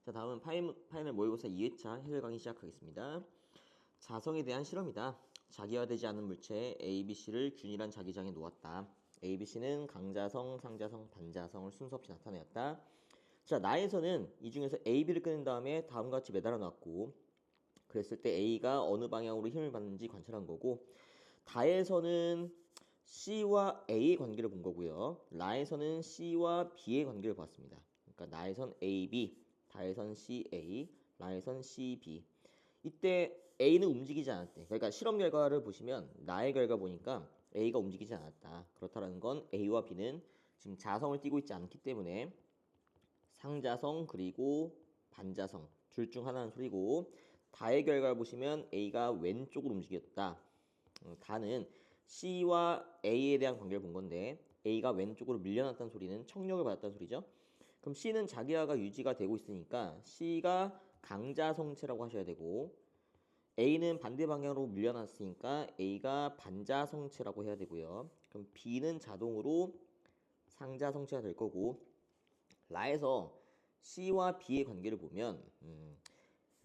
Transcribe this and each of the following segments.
자, 다음은 파이널 모의고사 2회차 해설 강의 시작하겠습니다. 자성에 대한 실험이다. 자기화되지 않은 물체 A, B, C를 균일한 자기장에 놓았다. A, B, C는 강자성, 상자성, 반자성을 순서 없이 나타내었다. 자, 나에서는 이 중에서 A, B를 꺼낸 다음에 다음과 같이 매달아 놨고, 그랬을 때 A가 어느 방향으로 힘을 받는지 관찰한 거고, 다에서는 C와 A의 관계를 본 거고요. 라에서는 C와 B의 관계를 봤습니다. 그러니까 나에선 A, B, 다에선 C, A, 라에선 C, B. 이때 A는 움직이지 않았대. 그러니까 실험 결과를 보시면 나의 결과 보니까 A가 움직이지 않았다. 그렇다는 건 A와 B는 지금 자성을 띠고 있지 않기 때문에 상자성 그리고 반자성 둘 중 하나는 소리고, 다의 결과를 보시면 A가 왼쪽으로 움직였다. 다는 C와 A에 대한 관계를 본 건데 A가 왼쪽으로 밀려났다는 소리는 청력을 받았다는 소리죠. 그럼 C는 자기화가 유지가 되고 있으니까 C가 강자성체라고 하셔야 되고, A는 반대 방향으로 밀려났으니까 A가 반자성체라고 해야 되고요. 그럼 B는 자동으로 상자성체가 될 거고, 라에서 C와 B의 관계를 보면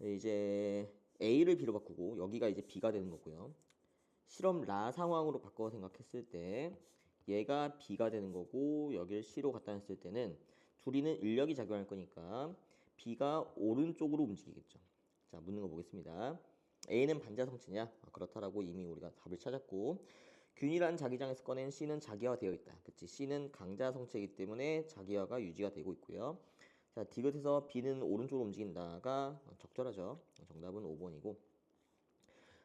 이제 A를 B로 바꾸고 여기가 이제 B가 되는 거고요. 실험 라 상황으로 바꿔 생각했을 때 얘가 B가 되는 거고 여기를 C로 갖다 놨을 때는 둘이는 인력이 작용할 거니까 B가 오른쪽으로 움직이겠죠. 자, 묻는 거 보겠습니다. A는 반자성체냐? 그렇다라고 이미 우리가 답을 찾았고, 균일한 자기장에서 꺼낸 C는 자기화되어 있다. 그치? C는 강자성체이기 때문에 자기화가 유지가 되고 있고요. 자, 디귿에서 B는 오른쪽으로 움직인다가 적절하죠. 정답은 5번이고.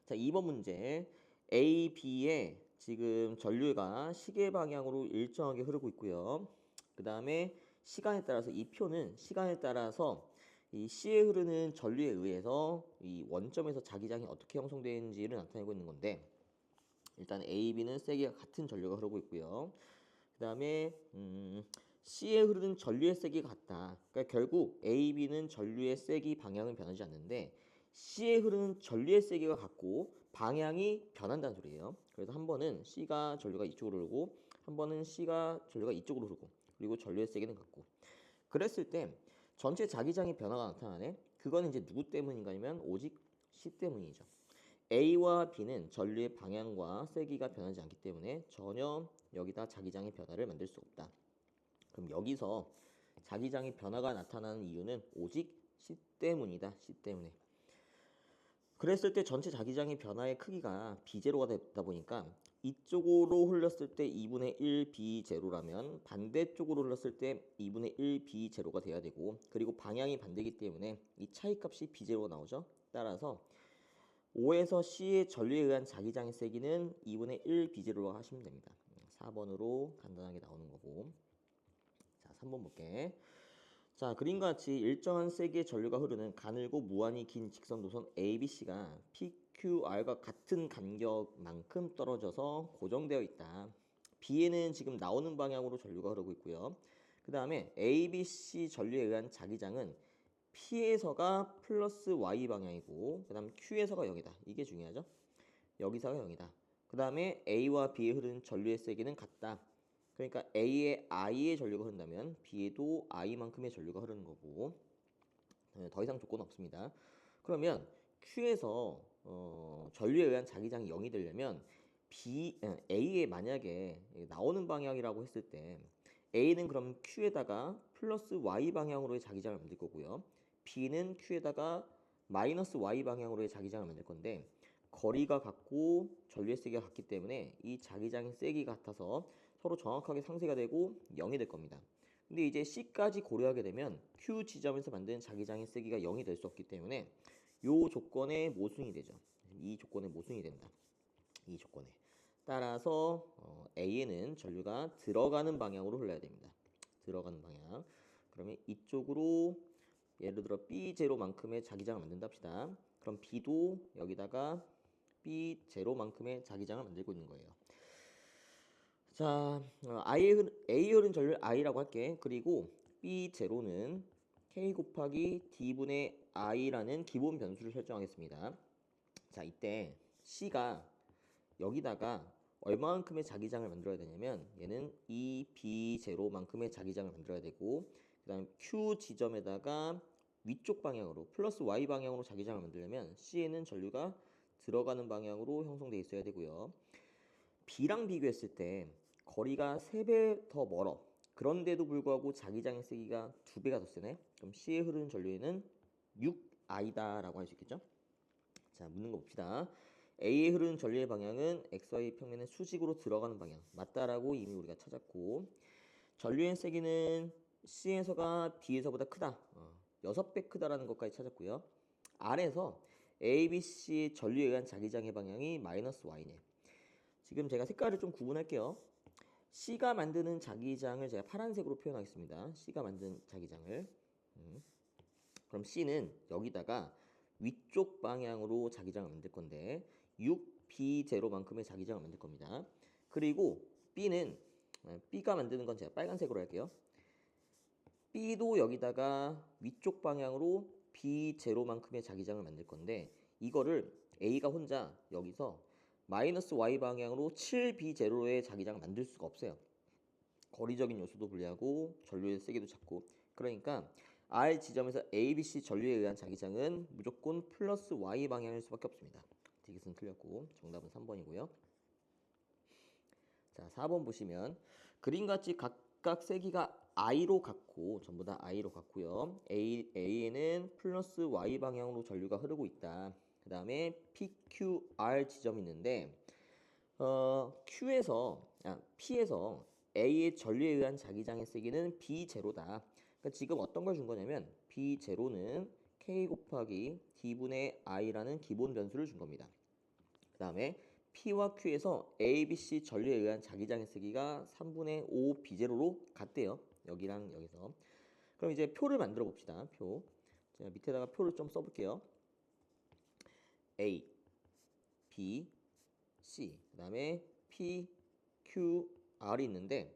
자, 2번 문제. A, B의 지금 전류가 시계 방향으로 일정하게 흐르고 있고요. 그 다음에 시간에 따라서 이 표는 시간에 따라서 이 C에 흐르는 전류에 의해서 이 원점에서 자기장이 어떻게 형성되는지를 나타내고 있는 건데, 일단 A, B는 세기가 같은 전류가 흐르고 있고요. 그 다음에 C에 흐르는 전류의 세기가 같다. 그러니까 결국 A, B는 전류의 세기 방향은 변하지 않는데 C에 흐르는 전류의 세기가 같고 방향이 변한다는 소리예요. 그래서 한 번은 C가 전류가 이쪽으로 흐르고 한 번은 C가 전류가 이쪽으로 흐르고, 그리고 전류의 세기는 같고. 그랬을 때 전체 자기장의 변화가 나타나네. 그거는 이제 누구 때문인가면 오직 C 때문이죠. A와 B는 전류의 방향과 세기가 변하지 않기 때문에 전혀 여기다 자기장의 변화를 만들 수 없다. 그럼 여기서 자기장의 변화가 나타나는 이유는 오직 C 때문이다. C 때문에. 그랬을 때 전체 자기장의 변화의 크기가 B제로가 되다 보니까 이쪽으로 흘렀을 때 2분의 1 B제로라면 반대쪽으로 흘렀을 때 2분의 1 B제로가 돼야 되고, 그리고 방향이 반대이기 때문에 이 차이값이 B제로가 나오죠. 따라서 O에서 C의 전류에 의한 자기장의 세기는 2분의 1 B제로라고 하시면 됩니다. 4번으로 간단하게 나오는 거고. 자, 3번 볼게. 자, 그림과 같이 일정한 세기의 전류가 흐르는 가늘고 무한히 긴 직선 노선 ABC가 PQR과 같은 간격만큼 떨어져서 고정되어 있다. B에는 지금 나오는 방향으로 전류가 흐르고 있고요. 그 다음에 ABC 전류에 의한 자기장은 P에서가 플러스 Y 방향이고, 그 다음 Q에서가 0이다. 이게 중요하죠. 여기서가 0이다. 그 다음에 A와 B에 흐르는 전류의 세기는 같다. 그러니까 A에 I의 전류가 흐른다면 B에도 I만큼의 전류가 흐르는 거고, 더 이상 조건은 없습니다. 그러면 Q에서 전류에 의한 자기장이 0이 되려면 A에 만약에 나오는 방향이라고 했을 때 A는 그럼 Q에다가 플러스 Y 방향으로의 자기장을 만들 거고요. B는 Q에다가 마이너스 Y 방향으로의 자기장을 만들 건데, 거리가 같고 전류의 세기가 같기 때문에 이 자기장의 세기가 같아서 서로 정확하게 상쇄가 되고 0이 될 겁니다. 근데 이제 C까지 고려하게 되면 Q 지점에서 만든 자기장의 세기가 0이 될 수 없기 때문에 이 조건에 모순이 되죠. 이 조건에 모순이 된다. 이 조건에 따라서 A에는 전류가 들어가는 방향으로 흘러야 됩니다. 들어가는 방향. 그러면 이쪽으로 예를 들어 B0만큼의 자기장을 만든다 합시다. 그럼 B도 여기다가 B0만큼의 자기장을 만들고 있는 거예요. 자, A에 흐른 전류 I라고 할게. 그리고 B0는 K 곱하기 D분의 I라는 기본 변수를 설정하겠습니다. 자, 이때 C가 여기다가 얼마만큼의 자기장을 만들어야 되냐면 얘는 2B0만큼의 자기장을 만들어야 되고, 그 다음 Q 지점에다가 위쪽 방향으로 플러스 Y 방향으로 자기장을 만들려면 C에는 전류가 들어가는 방향으로 형성되어 있어야 되고요. B랑 비교했을 때 거리가 3배 더 멀어. 그런데도 불구하고 자기장의 세기가 2배가 더 세네. 그럼 C에 흐르는 전류에는 6I다라고 할 수 있겠죠? 자, 묻는 거 봅시다. A에 흐르는 전류의 방향은 XY 평면의 수직으로 들어가는 방향. 맞다라고 이미 우리가 찾았고, 전류의 세기는 C에서가 D에서보다 크다. 6배 크다라는 것까지 찾았고요. R에서 A, B, C 전류에 의한 자기장의 방향이 마이너스 Y네. 지금 제가 색깔을 좀 구분할게요. C가 만드는 자기장을 제가 파란색으로 표현하겠습니다. C가 만든 자기장을. 그럼 C는 여기다가 위쪽 방향으로 자기장을 만들 건데 6B0만큼의 자기장을 만들 겁니다. 그리고 B가 만드는 건 제가 빨간색으로 할게요. B도 여기다가 위쪽 방향으로 B0만큼의 자기장을 만들 건데 이거를 A가 혼자 여기서 마이너스 Y 방향으로 7B0의 자기장을 만들 수가 없어요. 거리적인 요소도 불리하고 전류의 세기도 작고 그러니까 R 지점에서 A, B, C 전류에 의한 자기장은 무조건 플러스 Y 방향일 수밖에 없습니다. 디귿은 틀렸고 정답은 3번이고요. 자, 4번 보시면 그림같이 각각 세기가 I로 같고 전부 다 I로 같고요. A에는 플러스 Y 방향으로 전류가 흐르고 있다. 그 다음에 PQR 지점이 있는데 P에서 A의 전류에 의한 자기장의 세기는 B0다. 그러니까 지금 어떤 걸 준 거냐면 B0는 K 곱하기 D분의 I라는 기본 변수를 준 겁니다. 그 다음에 P와 Q에서 A, B, C 전류에 의한 자기장의 세기가 3분의 5 B0로 같대요. 여기랑 여기서. 그럼 이제 표를 만들어 봅시다. 표. 제가 밑에다가 표를 좀 써볼게요. A, B, C, 그 다음에 P, Q, R이 있는데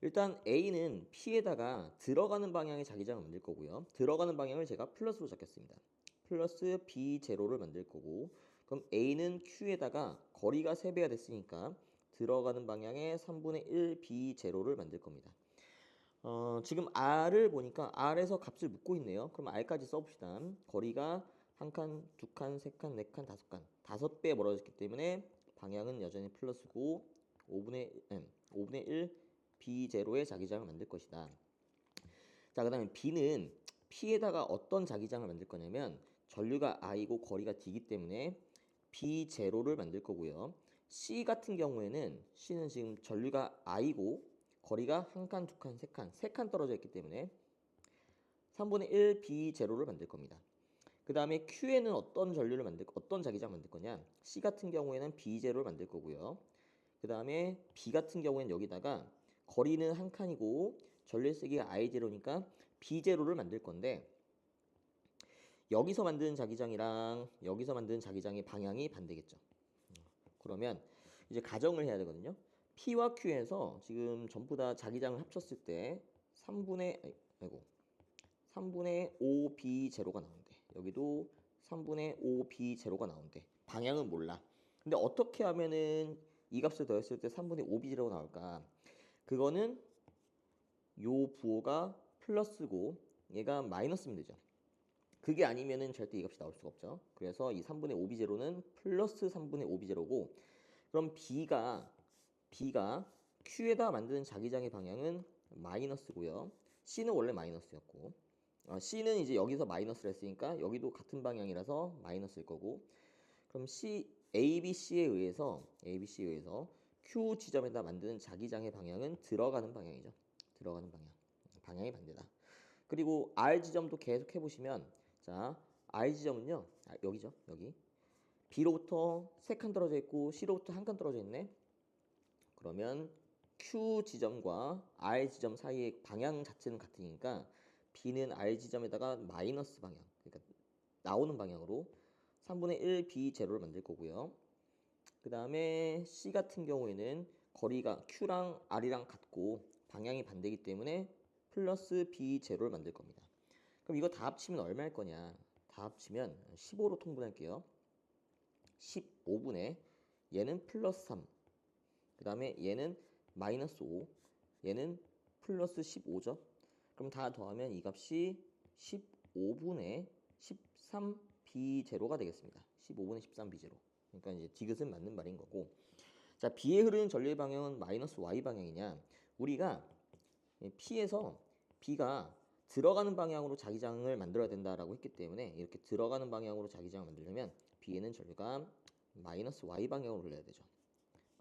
일단 A는 P에다가 들어가는 방향의 자기장을 만들 거고요. 들어가는 방향을 제가 플러스로 잡겠습니다. 플러스 B0를 만들 거고 그럼 A는 Q에다가 거리가 3배가 됐으니까 들어가는 방향에 3분의 1 B0를 만들 겁니다. 지금 R을 보니까 R에서 값을 묻고 있네요. 그럼 R까지 써봅시다. 거리가 한 칸, 두 칸, 세 칸, 네 칸, 다섯 칸. 5배 멀어졌기 때문에 방향은 여전히 플러스고 5분의 1 B0의 자기장을 만들 것이다. 자, 그 다음에 B는 P에다가 어떤 자기장을 만들 거냐면 전류가 I고 거리가 D이기 때문에 B0를 만들 거고요. C 같은 경우에는 C는 지금 전류가 I고 거리가 한 칸, 두 칸, 세 칸 떨어져 있기 때문에 3분의 1 B0를 만들 겁니다. 그 다음에 Q에는 어떤 자기장 만들 거냐? C 같은 경우에는 B0를 만들 거고요. 그 다음에 B 같은 경우에는 여기다가 거리는 한 칸이고 전류의 세기가 I0니까 B0를 만들 건데 여기서 만드는 자기장이랑 여기서 만드는 자기장의 방향이 반대겠죠. 그러면 이제 가정을 해야 되거든요. P와 Q에서 지금 전부 다 자기장을 합쳤을 때 3분의 5 B0가 나온대. 여기도 3분의 5 B0가 나온대. 방향은 몰라. 근데 어떻게 하면은 이 값을 더했을 때 3분의 5 B0가 나올까? 그거는 요 부호가 플러스고 얘가 마이너스면 되죠. 그게 아니면은 절대 이 값이 나올 수가 없죠. 그래서 이 3분의 5 B0는 플러스 3분의 5 B0고 그럼 B가 Q에다 만드는 자기장의 방향은 마이너스고요. C는 원래 마이너스였고 C는 이제 여기서 마이너스를 했으니까 여기도 같은 방향이라서 마이너스일 거고 그럼 A, B, C에 의해서 Q 지점에다 만드는 자기장의 방향은 들어가는 방향이죠. 들어가는 방향. 방향이 반대다. 그리고 R 지점도 계속 해보시면 자 R 지점은요. 여기죠. 여기. B로부터 3칸 떨어져 있고 C로부터 1칸 떨어져 있네. 그러면 Q 지점과 R 지점 사이의 방향 자체는 같으니까 B는 R 지점에다가 마이너스 방향, 그러니까 나오는 방향으로 3분의 1 B0를 만들 거고요. 그 다음에 C 같은 경우에는 거리가 Q랑 R이랑 같고 방향이 반대이기 때문에 플러스 B0를 만들 겁니다. 그럼 이거 다 합치면 얼마일 거냐? 다 합치면 15로 통분할게요. 15분의 얘는 플러스 3, 그 다음에 얘는 마이너스 5, 얘는 플러스 15죠. 그럼 다 더하면 이 값이 15분의 13b0가 되겠습니다. 15분의 13b0. 그러니까 이제 디귿은 맞는 말인 거고. 자, B에 흐르는 전류의 방향은 마이너스 Y 방향이냐? 우리가 P에서 B가 들어가는 방향으로 자기장을 만들어야 된다라고 했기 때문에 이렇게 들어가는 방향으로 자기장을 만들려면 B에는 전류가 마이너스 Y 방향으로 흘러야 되죠.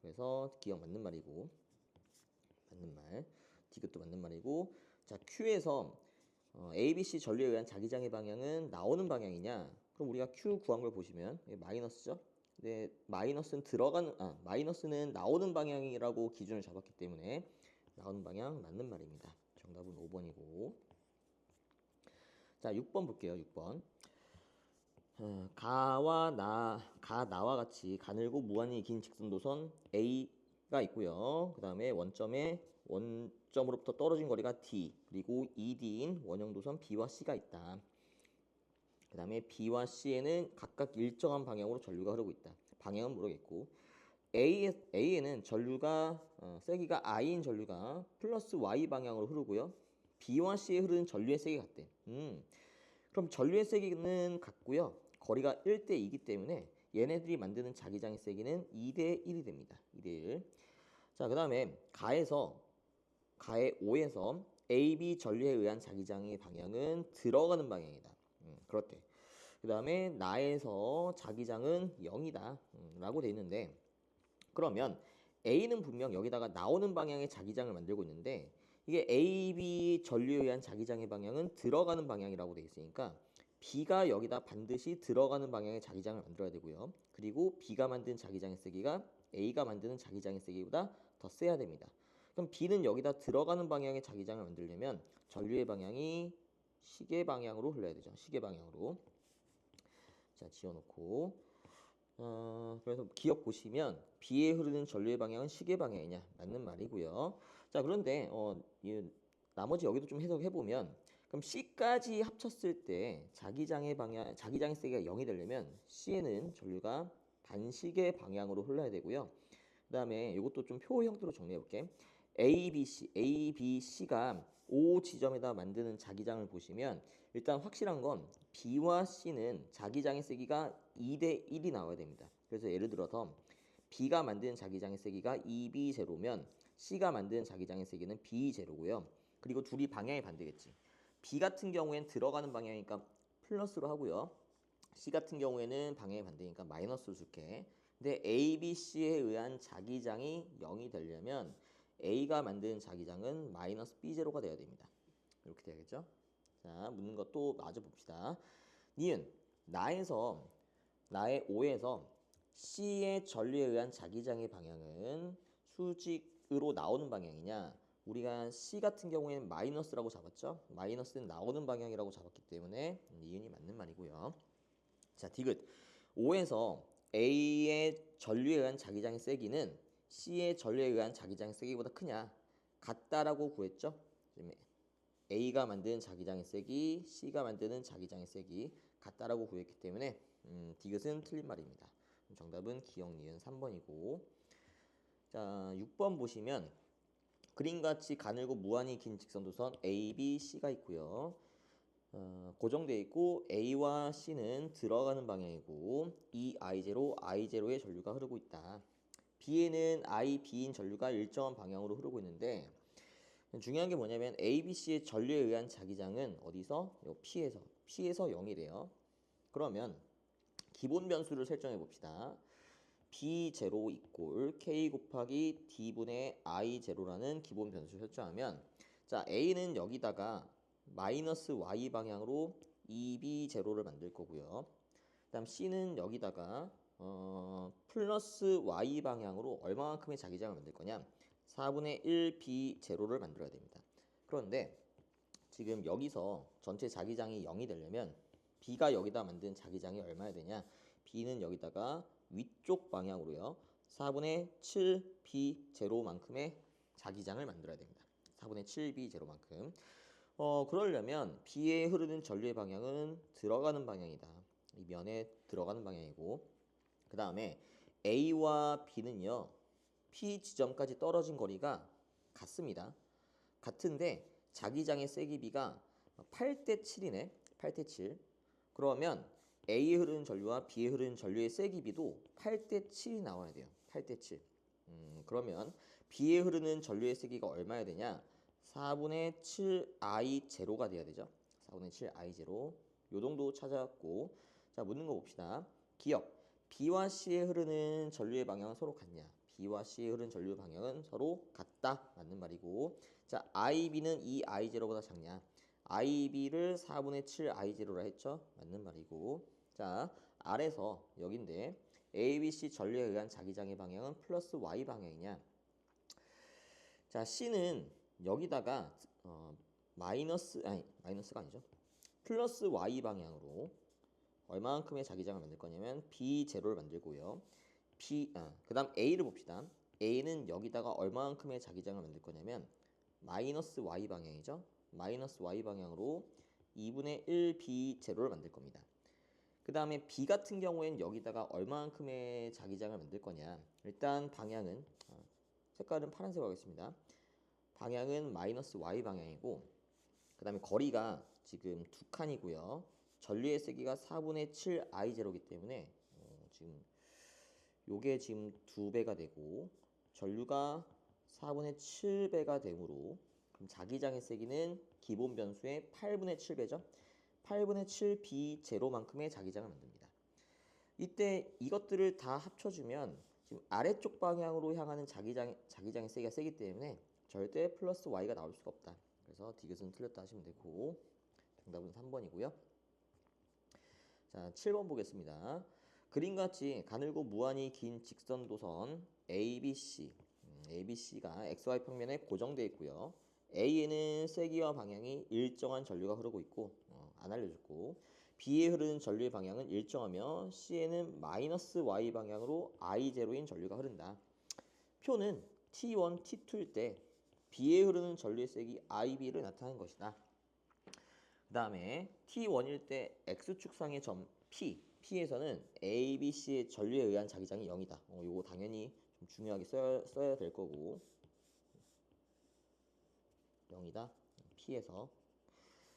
그래서 기억 맞는 말이고, 맞는 말, 디귿도 맞는 말이고. 자, Q에서 ABC 전류에 의한 자기장의 방향은 나오는 방향이냐? 그럼 우리가 Q 구한 걸 보시면 마이너스죠. 근데 마이너스는 나오는 방향이라고 기준을 잡았기 때문에 나오는 방향 맞는 말입니다. 정답은 5번이고. 자, 6번 볼게요. 6번. 나와 같이 가늘고 무한히 긴 직선도선 A가 있고요. 그 다음에 원점으로부터 떨어진 거리가 D, 그리고 ED인 원형도선 B와 C가 있다. 그 다음에 B와 C에는 각각 일정한 방향으로 전류가 흐르고 있다. 방향은 모르겠고, A에는 전류가 세기가 I인 전류가 플러스 Y 방향으로 흐르고요. B와 C에 흐르는 전류의 세기가 같대. 그럼 전류의 세기는 같고요. 거리가 1대2이기 때문에 얘네들이 만드는 자기장의 세기는 2대1이 됩니다. 2대1. 자, 그 다음에 가의 5에서 AB 전류에 의한 자기장의 방향은 들어가는 방향이다. 그렇대. 그 다음에 나에서 자기장은 0이다. 라고 돼 있는데, 그러면 A는 분명 여기다가 나오는 방향의 자기장을 만들고 있는데, 이게 AB 전류에 의한 자기장의 방향은 들어가는 방향이라고 돼 있으니까 B가 여기다 반드시 들어가는 방향의 자기장을 만들어야 되고요. 그리고 B가 만든 자기장의 세기가 A가 만드는 자기장의 세기보다 더 세야 됩니다. 그럼 B는 여기다 들어가는 방향의 자기장을 만들려면 전류의 방향이 시계 방향으로 흘러야 되죠. 시계 방향으로. 자, 지워놓고. 그래서 기억 보시면 B에 흐르는 전류의 방향은 시계 방향이냐? 맞는 말이고요. 자, 그런데 나머지 여기도 좀 해석해 보면, 그럼 C까지 합쳤을 때 자기장의 세기가 0이 되려면 C에는 전류가 반시계 방향으로 흘러야 되고요. 그다음에 이것도 좀 표 형태로 정리해 볼게. ABC가 O 지점에다 만드는 자기장을 보시면 일단 확실한 건 B와 C는 자기장의 세기가 2대1이 나와야 됩니다. 그래서 예를 들어서 B가 만드는 자기장의 세기가 2B0면 C가 만드는 자기장의 세기는 B0고요. 그리고 둘이 방향이 반대겠지. B 같은 경우엔 들어가는 방향이니까 플러스로 하고요. C 같은 경우에는 방향이 반대니까 마이너스로 줄게. 근데 A, B, C에 의한 자기장이 0이 되려면 A가 만든 자기장은 마이너스 B0가 돼야 됩니다. 이렇게 돼야겠죠? 자, 묻는 것도 마저 봅시다. 니은, 나의 5에서 C의 전류에 의한 자기장의 방향은 수직으로 나오는 방향이냐? 우리가 C 같은 경우에는 마이너스라고 잡았죠? 마이너스는 나오는 방향이라고 잡았기 때문에 니은이 맞는 말이고요. 자, 디귿. 5에서 A의 전류에 의한 자기장의 세기는 C의 전류에 의한 자기장의 세기보다 크냐? 같다라고 구했죠? A가 만든 자기장의 세기, C가 만드는 자기장의 세기 같다라고 구했기 때문에 디귿은 틀린 말입니다. 정답은 기억 니은 3번이고. 자, 6번 보시면 그림같이 가늘고 무한히 긴 직선도선 A, B, C가 있고요. 고정되어 있고 A와 C는 들어가는 방향이고 이 I0의 전류가 흐르고 있다. B에는 I, B인 전류가 일정한 방향으로 흐르고 있는데, 중요한 게 뭐냐면 A, B, C의 전류에 의한 자기장은 어디서? P에서 0이래요. 그러면 기본 변수를 설정해 봅시다. B0 이꼴 K 곱하기 D분의 I0라는 기본 변수를 설정하면, 자, A는 여기다가 마이너스 Y 방향으로 2B0를 만들 거고요. 그 다음 C는 여기다가 플러스 Y 방향으로 얼마만큼의 자기장을 만들 거냐? 4분의 1B0를 만들어야 됩니다. 그런데 지금 여기서 전체 자기장이 0이 되려면 B가 여기다 만든 자기장이 얼마야 되냐? B는 여기다가 위쪽 방향으로요. 4분의 7B0만큼의 자기장을 만들어야 됩니다. 4분의 7B0만큼. 그러려면 B에 흐르는 전류의 방향은 들어가는 방향이다. 이 면에 들어가는 방향이고, 그 다음에 A와 B는요, P 지점까지 떨어진 거리가 같습니다. 같은데 자기장의 세기비가 8대 7이네. 8대 7. 그러면 A에 흐르는 전류와 B에 흐르는 전류의 세기비도 8대 7이 나와야 돼요. 8대 7. 그러면 B에 흐르는 전류의 세기가 얼마야 되냐? 4분의 7I 제로가 돼야 되죠. 4분의 7I 제로. 요 정도 찾아왔고, 자, 묻는 거 봅시다. 기억. B와 C에 흐르는 전류의 방향은 서로 같냐? B와 C에 흐르는 전류 방향은 서로 같다. 맞는 말이고. 자, IB는 이 I0보다 작냐? IB를 4분의 7 I0라 했죠? 맞는 말이고. 자, 아래서 여긴데 ABC 전류에 의한 자기장의 방향은 플러스 Y 방향이냐? 자, C는 여기다가 마이너스가 아니죠. 플러스 Y 방향으로 얼마만큼의 자기장을 만들 거냐면 B0를 만들고요. 그다음 A를 봅시다. A는 여기다가 얼마만큼의 자기장을 만들 거냐면 마이너스 Y 방향이죠. 마이너스 Y 방향으로 2분의 1 B0를 만들 겁니다. 그 다음에 B 같은 경우에는 여기다가 얼마만큼의 자기장을 만들 거냐. 일단 방향은 색깔은 파란색으로 하겠습니다. 방향은 마이너스 Y 방향이고, 그 다음에 거리가 지금 두 칸이고요. 전류의 세기가 4분의 7 I0이기 때문에 지금 요게 지금 2배가 되고 전류가 4분의 7배가 되므로 그럼 자기장의 세기는 기본 변수의 8분의 7배죠. 8분의 7 B0만큼의 자기장을 만듭니다. 이때 이것들을 다 합쳐주면 지금 아래쪽 방향으로 향하는 자기장의 세기가 세기 때문에 절대 플러스 Y가 나올 수가 없다. 그래서 디귿은 틀렸다 하시면 되고 정답은 3번이고요. 자, 7번 보겠습니다. 그림같이 가늘고 무한히 긴 직선도선 ABC, ABC가 XY 평면에 고정되어 있고요. A에는 세기와 방향이 일정한 전류가 흐르고 있고 안 알려줬고, B에 흐르는 전류의 방향은 일정하며 C에는 마이너스 Y 방향으로 I0인 전류가 흐른다. 표는 T1, T2일 때 B에 흐르는 전류의 세기 IB를 나타낸 것이다. 그 다음에 T1일 때 X축상의 점 P에서는 A, B, C의 전류에 의한 자기장이 0이다. 이거 당연히 좀 중요하게 써야 될 거고 0이다. P에서.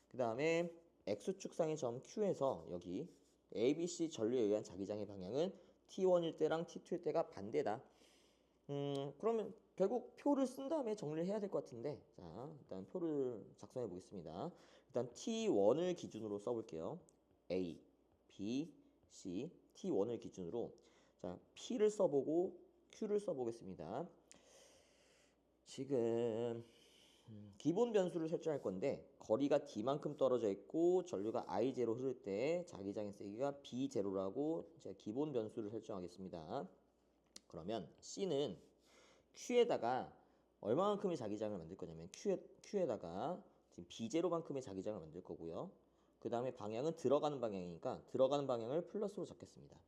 그 다음에 X축상의 점 Q에서 여기 A, B, C 전류에 의한 자기장의 방향은 T1일 때랑 T2일 때가 반대다. 그러면 결국 표를 쓴 다음에 정리를 해야 될 것 같은데, 자, 일단 표를 작성해 보겠습니다. 일단 T1을 기준으로 써볼게요. A, B, C, T1을 기준으로 자, P를 써보고 Q를 써보겠습니다. 지금 기본 변수를 설정할 건데 거리가 D만큼 떨어져 있고 전류가 I0 흐를 때 자기장의 세기가 B0라고 제가 기본 변수를 설정하겠습니다. 그러면 C는 Q에다가 얼마만큼의 자기장을 만들 거냐면 Q에다가 지금 B0만큼의 자기장을 만들 거고요. 그 다음에 방향은 들어가는 방향이니까 들어가는 방향을 플러스로 잡겠습니다.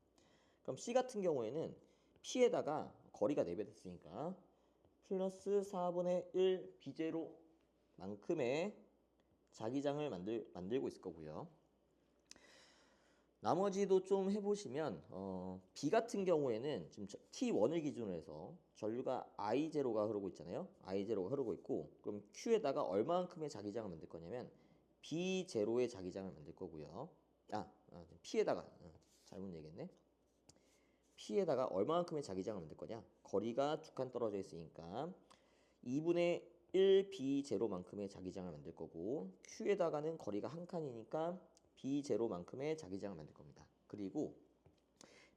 그럼 C 같은 경우에는 P에다가 거리가 4배 됐으니까 플러스 4분의 1 B0만큼의 자기장을 만들고 있을 거고요. 나머지도 좀 해보시면 B 같은 경우에는 지금 T1을 기준으로 해서 전류가 I0가 흐르고 있잖아요. I0가 흐르고 있고 그럼 Q에다가 얼마만큼의 자기장을 만들 거냐면 B0의 자기장을 만들 거고요. P에다가 잘못 얘기했네. P에다가 얼마만큼의 자기장을 만들 거냐? 거리가 두 칸 떨어져 있으니까 2분의 1 B0만큼의 자기장을 만들 거고 Q에다가는 거리가 한 칸이니까 B0만큼의 자기장을 만들 겁니다. 그리고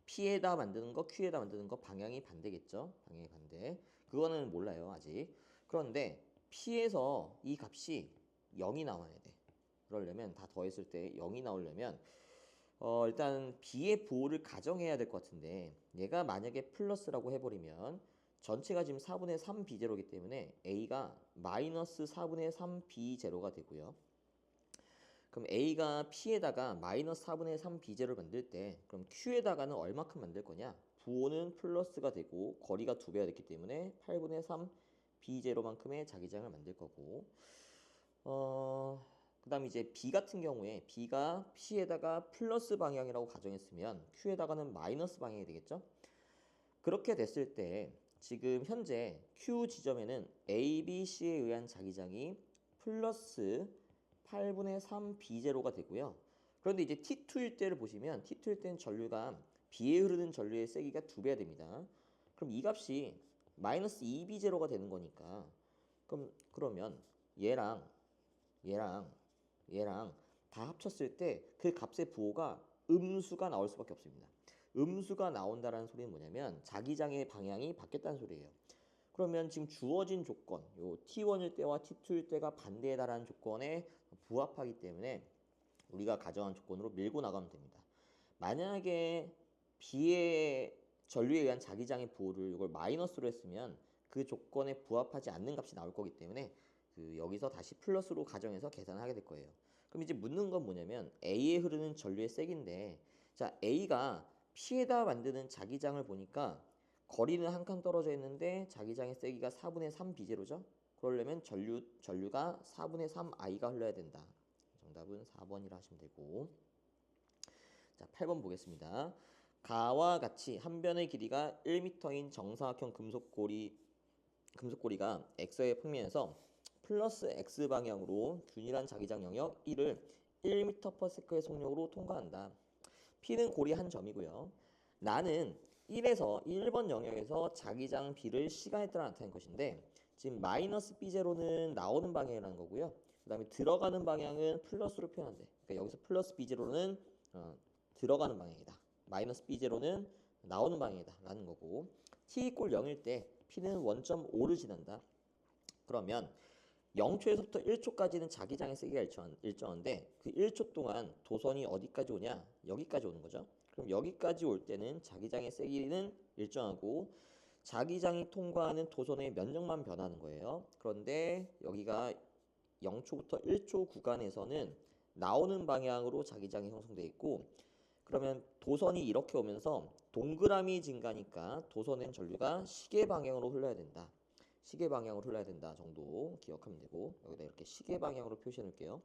P에다 만드는 거, Q에다 만드는 거 방향이 반대겠죠? 방향이 반대. 그거는 몰라요, 아직. 그런데 P에서 이 값이 0이 나와야 돼. 그러려면 다 더했을 때 0이 나오려면 일단 B의 부호를 가정해야 될 것 같은데 얘가 만약에 플러스라고 해버리면 전체가 지금 4분의 3 B0이기 때문에 A가 마이너스 4분의 3 B0가 되고요. 그럼 A가 P에다가 마이너스 4분의 3 B0를 만들 때 그럼 Q에다가는 얼마큼 만들 거냐? 부호는 플러스가 되고 거리가 2배가 됐기 때문에 8분의 3 B0만큼의 자기장을 만들 거고 그 다음 이제 B 같은 경우에 B가 P에다가 플러스 방향이라고 가정했으면 Q에다가는 마이너스 방향이 되겠죠? 그렇게 됐을 때 지금 현재 Q 지점에는 A, B, C에 의한 자기장이 플러스 8분의 3 B0가 되고요. 그런데 이제 T2일 때를 보시면 T2일 때는 전류가 B에 흐르는 전류의 세기가 2배가 됩니다. 그럼 이 값이 마이너스 2B0가 되는 거니까 그러면 얘랑 다 합쳤을 때 그 값의 부호가 음수가 나올 수밖에 없습니다. 음수가 나온다는 소리는 뭐냐면 자기장의 방향이 바뀌었다는 소리예요. 그러면 지금 주어진 조건, 요 T1일 때와 T2일 때가 반대에 달하는 조건에 부합하기 때문에 우리가 가정한 조건으로 밀고 나가면 됩니다. 만약에 B의 전류에 의한 자기장의 부호를 이걸 마이너스로 했으면 그 조건에 부합하지 않는 값이 나올 거기 때문에 여기서 다시 플러스로 가정해서 계산을 하게 될 거예요. 그럼 이제 묻는 건 뭐냐면 A에 흐르는 전류의 세기인데, 자, A가 P에다 만드는 자기장을 보니까 거리는 한 칸 떨어져 있는데 자기장의 세기가 4분의 3 B0죠. 그러려면 전류가 4분의 3 I가 흘러야 된다. 정답은 4번이라 하시면 되고. 자, 8번 보겠습니다. 가와 같이 한 변의 길이가 1m인 정사각형 금속고리가 X의 평면에서 플러스 X 방향으로 균일한 자기장 영역 1을 1m/s의 속력으로 통과한다. P는 고리 한 점이고요. 나는 1에서 1번 영역에서 자기장 B를 시간에 따라 나타낸 것인데, 지금 마이너스 B0는 나오는 방향이라는 거고요. 그 다음에 들어가는 방향은 플러스로 표현한대. 그러니까 여기서 플러스 B0는 들어가는 방향이다. 마이너스 B0는 나오는 방향이다 라는 거고, t 이꼴 0일 때 P는 원점 5를 지난다. 그러면 0초에서부터 1초까지는 자기장의 세기가 일정한데 그 1초 동안 도선이 어디까지 오냐? 여기까지 오는 거죠. 그럼 여기까지 올 때는 자기장의 세기는 일정하고 자기장이 통과하는 도선의 면적만 변하는 거예요. 그런데 여기가 0초부터 1초 구간에서는 나오는 방향으로 자기장이 형성되어 있고, 그러면 도선이 이렇게 오면서 동그라미 증가니까 도선의 전류가 시계 방향으로 흘러야 된다. 시계 방향으로 흘러야 된다 정도 기억하면 되고, 여기다 이렇게 시계 방향으로 표시해 놓을게요.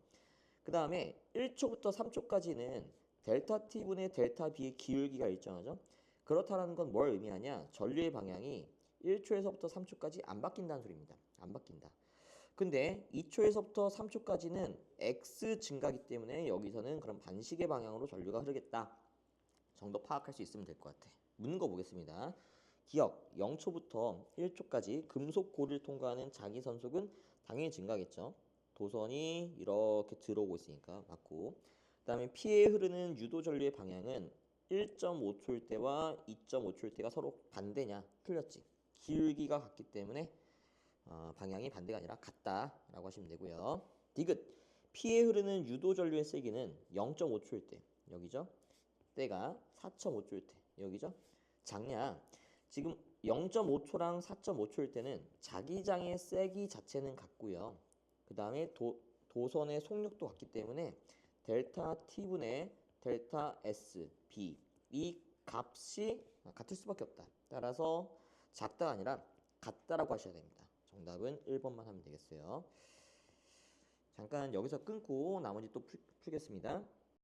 그 다음에 1초부터 3초까지는 델타 T분의 델타 B의 기울기가 일정하죠. 그렇다는 건 뭘 의미하냐? 전류의 방향이 1초에서부터 3초까지 안 바뀐다는 소리입니다. 안 바뀐다. 근데 2초에서부터 3초까지는 X 증가기 때문에 여기서는 그럼 반시계 방향으로 전류가 흐르겠다 정도 파악할 수 있으면 될 것 같아. 묻는 거 보겠습니다. 기억 0초부터 1초까지 금속 고리를 통과하는 자기 선속은 당연히 증가하겠죠. 도선이 이렇게 들어오고 있으니까 맞고, 그 다음에 P에 흐르는 유도 전류의 방향은 1.5초일 때와 2.5초일 때가 서로 반대냐? 틀렸지. 기울기가 같기 때문에 방향이 반대가 아니라 같다라고 하시면 되고요. 디귿 P에 흐르는 유도 전류의 세기는 0.5초일 때 여기죠. 때가 4.5초일 때 여기죠. 작냐? 지금 0.5초랑 4.5초일 때는 자기장의 세기 자체는 같고요. 그 다음에 도선의 속력도 같기 때문에 델타 T분의 델타 S, B 이 값이 같을 수밖에 없다. 따라서 작다가 아니라 같다라고 하셔야 됩니다. 정답은 1번만 하면 되겠어요. 잠깐 여기서 끊고 나머지 또 풀겠습니다.